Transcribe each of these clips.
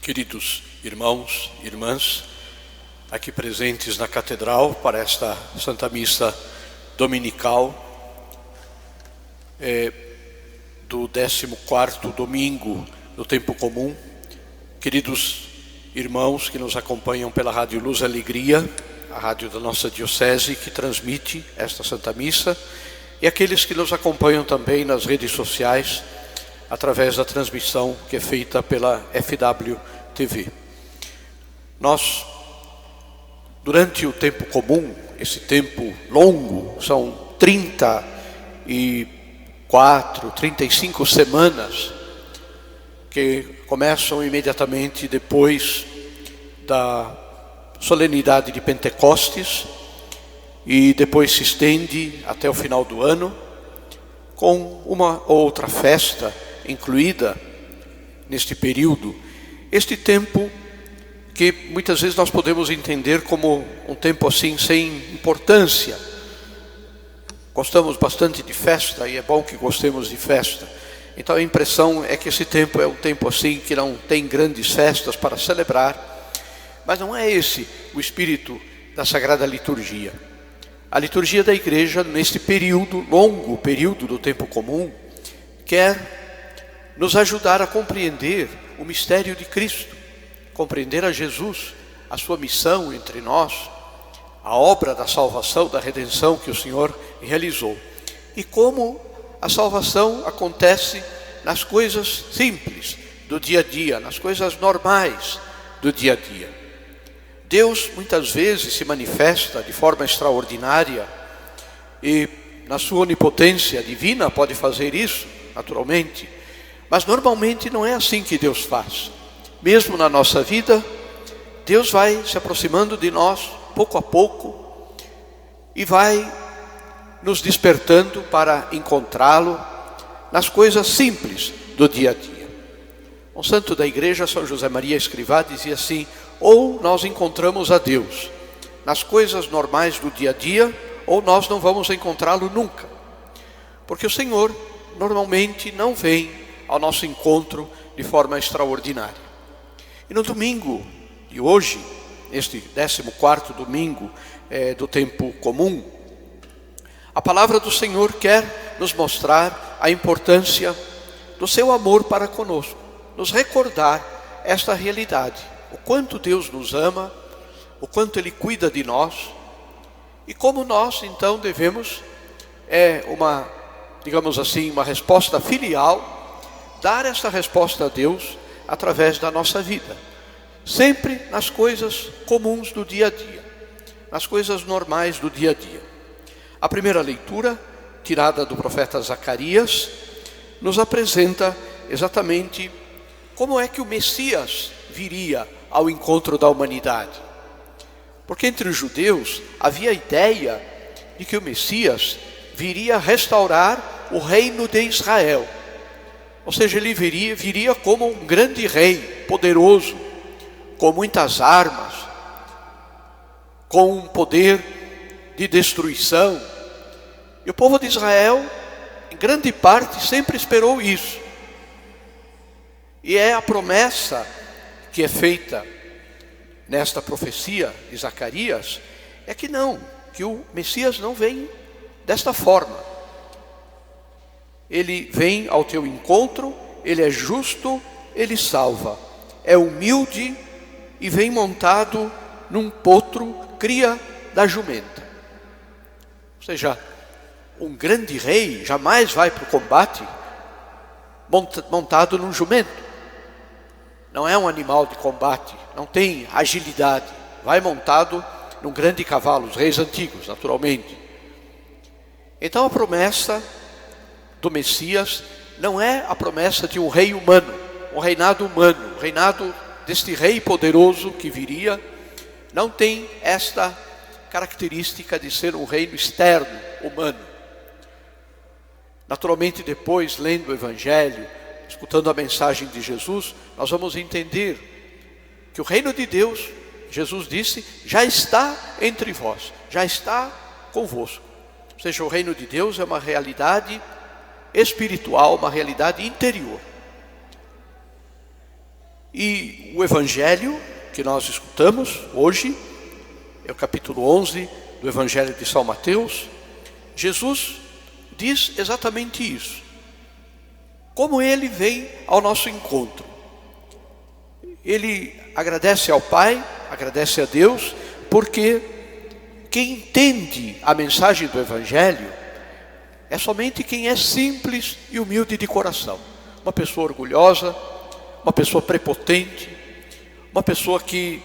Queridos irmãos e irmãs, aqui presentes na Catedral para esta Santa Missa Dominical do 14º domingo do Tempo Comum, queridos irmãos que nos acompanham pela Rádio Luz e Alegria, a rádio da nossa Diocese que transmite esta Santa Missa, e aqueles que nos acompanham também nas redes sociais, através da transmissão que é feita pela FWTV. Nós, durante o tempo comum, esse tempo longo, são 34, 35 semanas, que começam imediatamente depois da solenidade de Pentecostes, e depois se estende até o final do ano, com uma outra festa incluída neste período. Este tempo que muitas vezes nós podemos entender como um tempo assim sem importância. Gostamos bastante de festa e é bom que gostemos de festa. Então a impressão é que esse tempo é um tempo assim que não tem grandes festas para celebrar, mas não é esse o espírito da Sagrada Liturgia. A liturgia da Igreja, neste período, longo período do tempo comum, quer nos ajudar a compreender o mistério de Cristo, compreender a Jesus, a sua missão entre nós, a obra da salvação, da redenção que o Senhor realizou. E como a salvação acontece nas coisas simples do dia a dia, nas coisas normais do dia a dia. Deus muitas vezes se manifesta de forma extraordinária e na sua onipotência divina pode fazer isso, naturalmente. Mas normalmente não é assim que Deus faz. Mesmo na nossa vida, Deus vai se aproximando de nós pouco a pouco e vai nos despertando para encontrá-lo nas coisas simples do dia a dia. Um santo da Igreja, São José Maria Escrivá, dizia assim: ou nós encontramos a Deus nas coisas normais do dia a dia, ou nós não vamos encontrá-lo nunca. Porque o Senhor normalmente não vem ao nosso encontro de forma extraordinária. E no domingo de hoje, este 14º domingo do tempo comum, a palavra do Senhor quer nos mostrar a importância do seu amor para conosco, nos recordar esta realidade, o quanto Deus nos ama, o quanto Ele cuida de nós, e como nós então devemos, digamos assim, uma resposta filial, dar esta resposta a Deus através da nossa vida, sempre nas coisas comuns do dia a dia, nas coisas normais do dia a dia. A primeira leitura, tirada do profeta Zacarias, nos apresenta exatamente como é que o Messias viria ao encontro da humanidade. Porque entre os judeus havia a ideia de que o Messias viria restaurar o reino de Israel. Ou seja, ele viria como um grande rei, poderoso, com muitas armas, com um poder de destruição. E o povo de Israel, em grande parte, sempre esperou isso. E é a promessa que é feita nesta profecia de Zacarias, é que o Messias não vem desta forma. Ele vem ao teu encontro, ele é justo, ele salva, é humilde e vem montado num potro, cria da jumenta. Ou seja, um grande rei jamais vai para o combate montado num jumento. Não é um animal de combate, não tem agilidade, vai montado num grande cavalo, os reis antigos, naturalmente. Então a promessa do Messias não é a promessa de um rei humano, um reinado humano, o reinado deste rei poderoso que viria, não tem esta característica de ser um reino externo, humano. Naturalmente, depois, lendo o Evangelho, escutando a mensagem de Jesus, nós vamos entender que o reino de Deus, Jesus disse, já está entre vós, já está convosco. Ou seja, o reino de Deus é uma realidade espiritual, uma realidade interior. E o Evangelho que nós escutamos hoje é o capítulo 11 do Evangelho de São Mateus. Jesus diz exatamente isso. Como ele vem ao nosso encontro. Ele agradece ao Pai, agradece a Deus, porque quem entende a mensagem do Evangelho é somente quem é simples e humilde de coração. Uma pessoa orgulhosa, uma pessoa prepotente, uma pessoa que,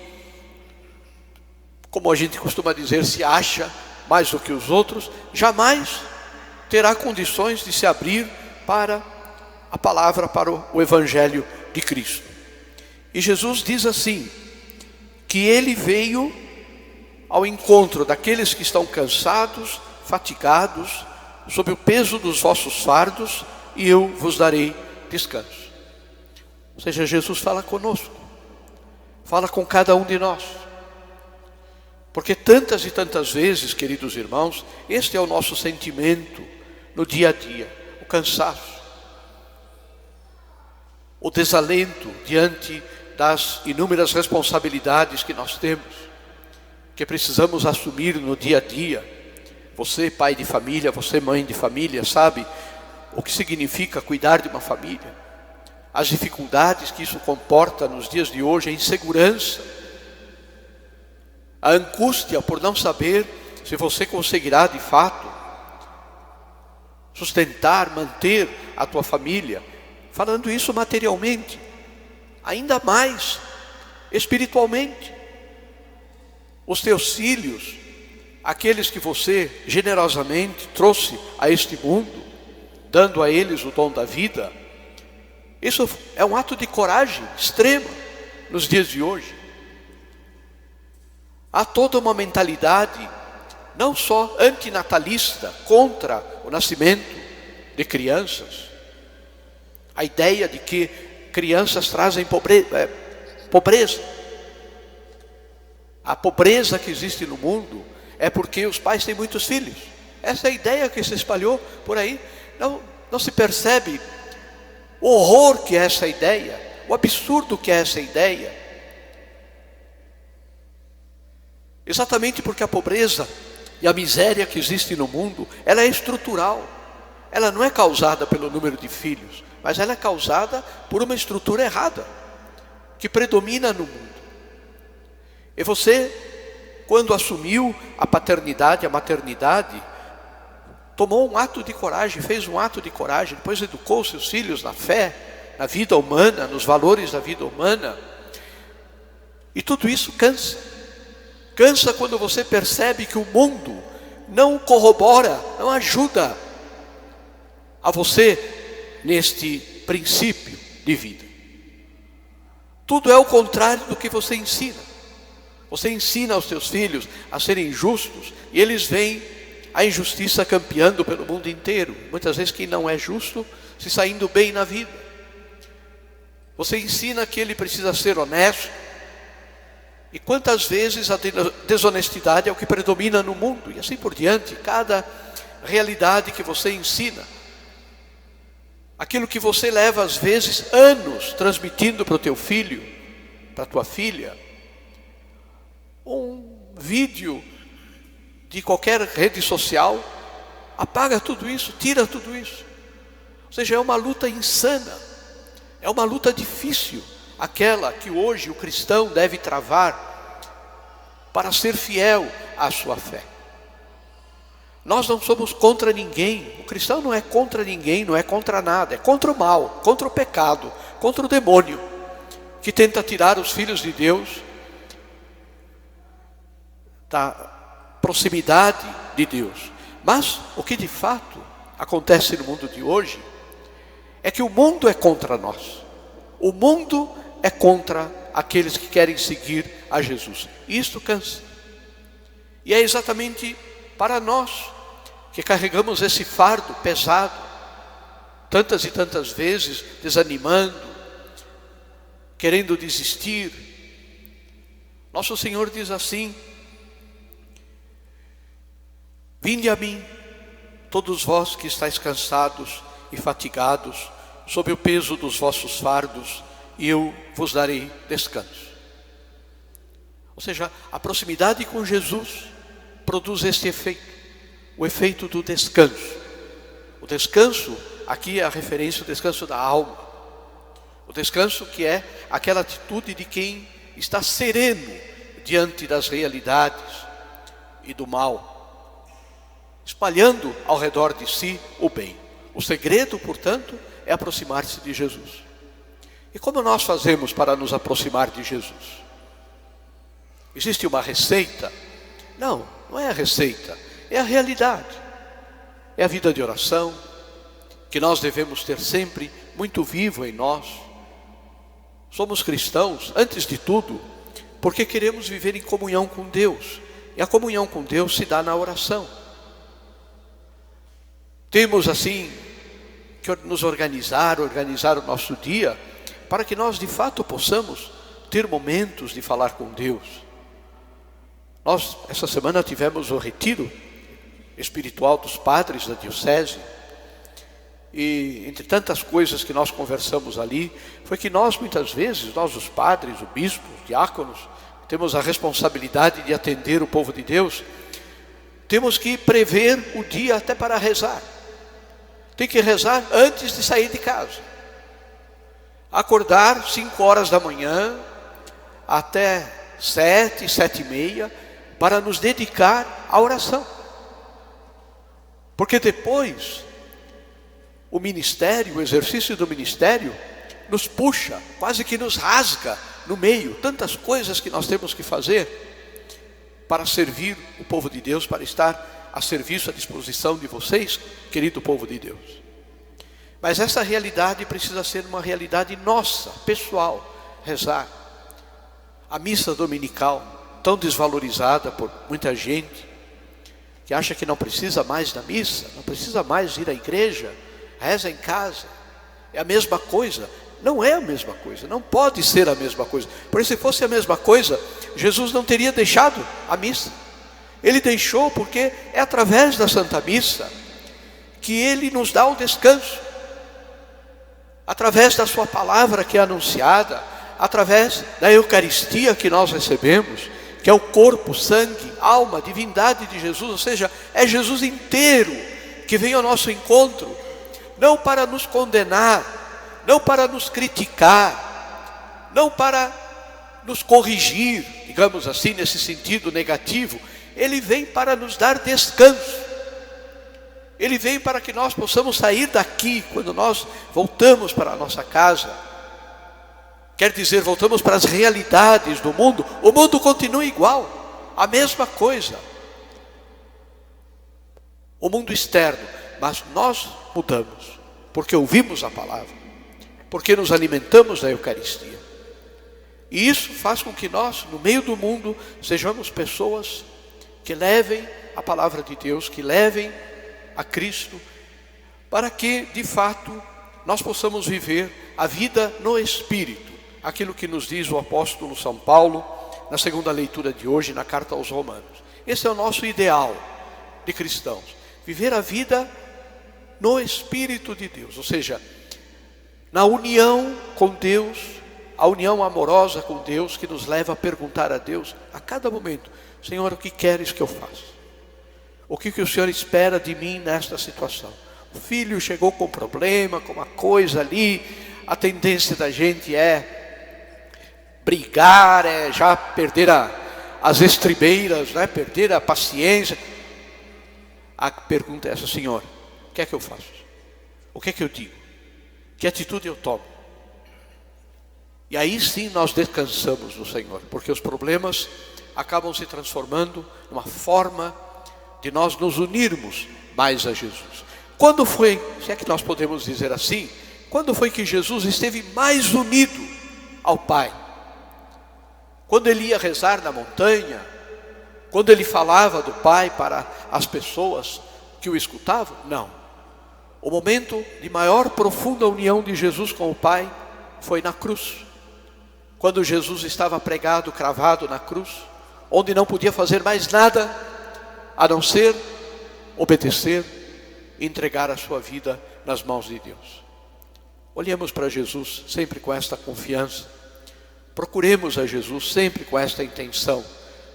como a gente costuma dizer, se acha mais do que os outros, jamais terá condições de se abrir para a palavra, para o Evangelho de Cristo. E Jesus diz assim, que ele veio ao encontro daqueles que estão cansados, fatigados, sob o peso dos vossos fardos, e eu vos darei descanso. Ou seja, Jesus fala conosco, fala com cada um de nós. Porque tantas e tantas vezes, queridos irmãos, este é o nosso sentimento no dia a dia, o cansaço, o desalento diante das inúmeras responsabilidades que nós temos, que precisamos assumir no dia a dia. Você, pai de família, você, mãe de família, sabe o que significa cuidar de uma família, as dificuldades que isso comporta nos dias de hoje, a insegurança, a angústia por não saber se você conseguirá de fato sustentar, manter a tua família, falando isso materialmente, ainda mais espiritualmente. Os teus filhos, aqueles que você generosamente trouxe a este mundo, dando a eles o dom da vida, isso é um ato de coragem extrema nos dias de hoje. Há toda uma mentalidade, não só antinatalista, contra o nascimento de crianças. A ideia de que crianças trazem pobreza. A pobreza que existe no mundo é porque os pais têm muitos filhos. Essa é a ideia que se espalhou por aí. Não se percebe o horror que é essa ideia, o absurdo que é essa ideia. Exatamente porque a pobreza e a miséria que existe no mundo, ela é estrutural. Ela não é causada pelo número de filhos, mas ela é causada por uma estrutura errada, que predomina no mundo. E você, quando assumiu a paternidade, a maternidade, tomou um ato de coragem, fez um ato de coragem, depois educou seus filhos na fé, na vida humana, nos valores da vida humana. E tudo isso cansa. Cansa quando você percebe que o mundo não corrobora, não ajuda a você neste princípio de vida. Tudo é o contrário do que você ensina. Você ensina aos seus filhos a serem justos e eles veem a injustiça campeando pelo mundo inteiro. Muitas vezes quem não é justo se saindo bem na vida. Você ensina que ele precisa ser honesto. E quantas vezes a desonestidade é o que predomina no mundo. E assim por diante, cada realidade que você ensina, aquilo que você leva às vezes anos transmitindo para o teu filho, para a tua filha, um vídeo de qualquer rede social, apaga tudo isso, tira tudo isso. Ou seja, é uma luta insana, é uma luta difícil, aquela que hoje o cristão deve travar para ser fiel à sua fé. Nós não somos contra ninguém, o cristão não é contra ninguém, não é contra nada, é contra o mal, contra o pecado, contra o demônio, que tenta tirar os filhos de Deus da proximidade de Deus. Mas o que de fato acontece no mundo de hoje é que o mundo é contra nós. O mundo é contra aqueles que querem seguir a Jesus. E isto cansa. E é exatamente para nós que carregamos esse fardo pesado, tantas e tantas vezes desanimando, querendo desistir. Nosso Senhor diz assim: vinde a mim, todos vós que estáis cansados e fatigados, sob o peso dos vossos fardos, e eu vos darei descanso. Ou seja, a proximidade com Jesus produz este efeito, o efeito do descanso. O descanso, aqui é a referência ao descanso da alma. O descanso que é aquela atitude de quem está sereno diante das realidades e do mal, espalhando ao redor de si o bem. O segredo, portanto, é aproximar-se de Jesus. E como nós fazemos para nos aproximar de Jesus? Existe uma receita? Não, não é a receita, é a realidade. É a vida de oração, que nós devemos ter sempre muito vivo em nós. Somos cristãos, antes de tudo, porque queremos viver em comunhão com Deus. E a comunhão com Deus se dá na oração. Temos assim que nos organizar o nosso dia, para que nós de fato possamos ter momentos de falar com Deus. Nós, essa semana, tivemos o retiro espiritual dos padres da diocese. E entre tantas coisas que nós conversamos ali, foi que nós muitas vezes, nós os padres, o bispo, os diáconos, temos a responsabilidade de atender o povo de Deus, temos que prever o dia até para rezar. Tem que rezar antes de sair de casa. Acordar 5 horas da manhã, até 7, 7h30, para nos dedicar à oração. Porque depois, o ministério, o exercício do ministério, nos puxa, quase que nos rasga no meio. Tantas coisas que nós temos que fazer para servir o povo de Deus, para estar a serviço, à disposição de vocês, querido povo de Deus. Mas essa realidade precisa ser uma realidade nossa, pessoal, rezar. A missa dominical, tão desvalorizada por muita gente, que acha que não precisa mais da missa, não precisa mais ir à igreja, reza em casa, é a mesma coisa. Não é a mesma coisa, não pode ser a mesma coisa. Porque se fosse a mesma coisa, Jesus não teria deixado a missa. Ele deixou porque é através da Santa Missa que Ele nos dá o descanso. Através da sua palavra que é anunciada, através da Eucaristia que nós recebemos, que é o corpo, sangue, alma, divindade de Jesus, ou seja, é Jesus inteiro que vem ao nosso encontro, não para nos condenar, não para nos criticar, não para nos corrigir, digamos assim, nesse sentido negativo. Ele vem para nos dar descanso. Ele vem para que nós possamos sair daqui, quando nós voltamos para a nossa casa. Quer dizer, voltamos para as realidades do mundo. O mundo continua igual, a mesma coisa. O mundo externo, mas nós mudamos, porque ouvimos a palavra, porque nos alimentamos da Eucaristia. E isso faz com que nós, no meio do mundo, sejamos pessoas que levem a palavra de Deus, que levem a Cristo, para que, de fato, nós possamos viver a vida no Espírito. Aquilo que nos diz o apóstolo São Paulo, na segunda leitura de hoje, na carta aos Romanos. Esse é o nosso ideal de cristãos. Viver a vida no Espírito de Deus, ou seja, na união com Deus, a união amorosa com Deus, que nos leva a perguntar a Deus a cada momento: Senhor, o que queres que eu faça? O que o Senhor espera de mim nesta situação? O filho chegou com problema, com uma coisa ali, a tendência da gente é brigar, é já perder as estribeiras, né? Perder a paciência. A pergunta é essa: Senhor, o que é que eu faço? O que é que eu digo? Que atitude eu tomo? E aí sim nós descansamos no Senhor, porque os problemas acabam se transformando numa forma de nós nos unirmos mais a Jesus. Quando foi, se é que nós podemos dizer assim, quando foi que Jesus esteve mais unido ao Pai? Quando ele ia rezar na montanha, quando ele falava do Pai para as pessoas que o escutavam? Não. O momento de maior profunda união de Jesus com o Pai foi na cruz. Quando Jesus estava pregado, cravado na cruz, onde não podia fazer mais nada a não ser obedecer e entregar a sua vida nas mãos de Deus. Olhemos para Jesus sempre com esta confiança. Procuremos a Jesus sempre com esta intenção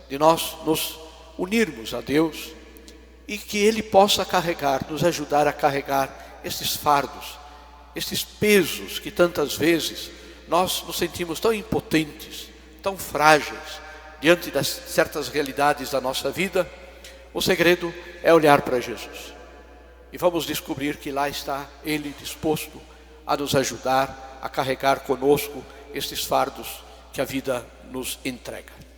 de nós nos unirmos a Deus e que Ele possa carregar, nos ajudar a carregar estes fardos, estes pesos que tantas vezes nós nos sentimos tão impotentes, tão frágeis diante das certas realidades da nossa vida. O segredo é olhar para Jesus e vamos descobrir que lá está Ele disposto a nos ajudar a carregar conosco estes fardos que a vida nos entrega.